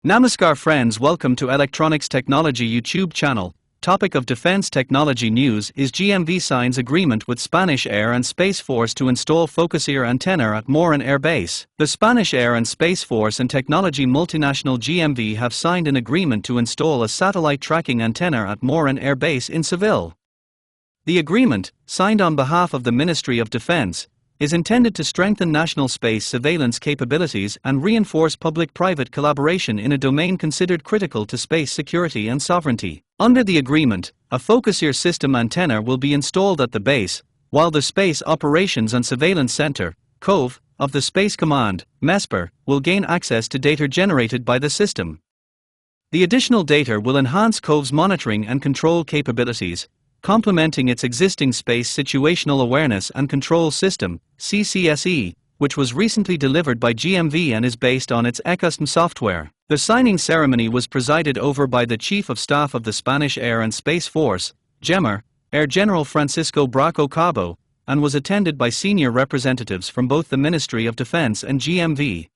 Namaskar friends, welcome to Electronics Technology YouTube channel. Topic of Defense Technology News is GMV signs agreement with Spanish Air and Space Force to install Focusear antenna at Morón Air Base. The Spanish Air and Space Force and Technology multinational GMV have signed an agreement to install a satellite tracking antenna at Morón Air Base in Seville. The agreement, signed on behalf of the Ministry of Defense, is intended to strengthen national space surveillance capabilities and reinforce public-private collaboration in a domain considered critical to space security and sovereignty. Under the agreement, a Focusear system antenna will be installed at the base, while the Space Operations and Surveillance Center, (COV), of the Space Command, MESPER, will gain access to data generated by the system. The additional data will enhance COV's monitoring and control capabilities, complementing its existing Space Situational Awareness and Control System, CCSE, which was recently delivered by GMV and is based on its Ecosystem software. The signing ceremony was presided over by the Chief of Staff of the Spanish Air and Space Force, GMR, Air General Francisco Braco Cabo, and was attended by senior representatives from both the Ministry of Defense and GMV.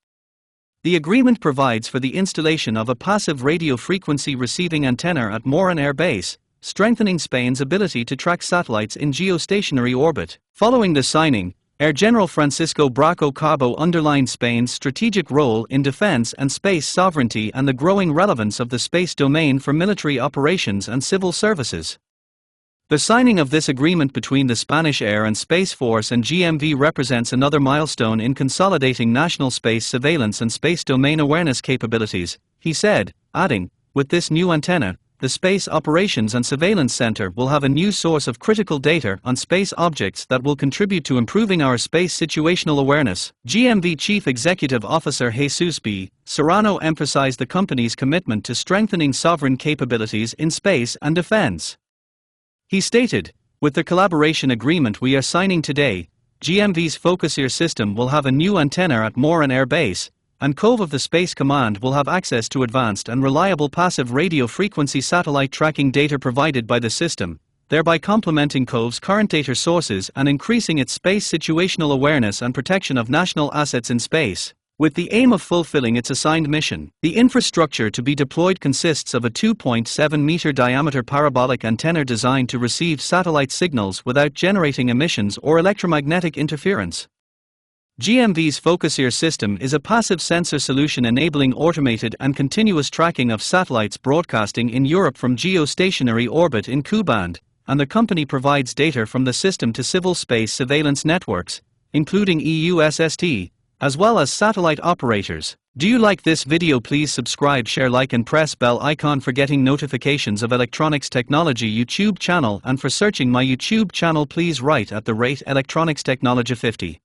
The agreement provides for the installation of a passive radio frequency receiving antenna at Morón Air Base, strengthening Spain's ability to track satellites in geostationary orbit. Following the signing, Air General Francisco Braco Cabo underlined Spain's strategic role in defense and space sovereignty and the growing relevance of the space domain for military operations and civil services. The signing of this agreement between the Spanish Air and Space Force and GMV represents another milestone in consolidating national space surveillance and space domain awareness capabilities, he said, adding, "With this new antenna, the Space Operations and Surveillance Center will have a new source of critical data on space objects that will contribute to improving our space situational awareness." GMV Chief Executive Officer Jesus B. Serrano emphasized the company's commitment to strengthening sovereign capabilities in space and defense. He stated, "With the collaboration agreement we are signing today, GMV's Focusear system will have a new antenna at Morón Air Base, and COV of the Space Command will have access to advanced and reliable passive radio frequency satellite tracking data provided by the system, thereby complementing COV's current data sources and increasing its space situational awareness and protection of national assets in space, with the aim of fulfilling its assigned mission." The infrastructure to be deployed consists of a 2.7-meter diameter parabolic antenna designed to receive satellite signals without generating emissions or electromagnetic interference. GMV's Focusear system is a passive sensor solution enabling automated and continuous tracking of satellites broadcasting in Europe from geostationary orbit in Ku-band, and the company provides data from the system to civil space surveillance networks, including EUSST, as well as satellite operators. Do you like this video? Please subscribe, share, like and press bell icon for getting notifications of Electronics Technology YouTube channel, and for searching my YouTube channel please write @Electronics Technology 50.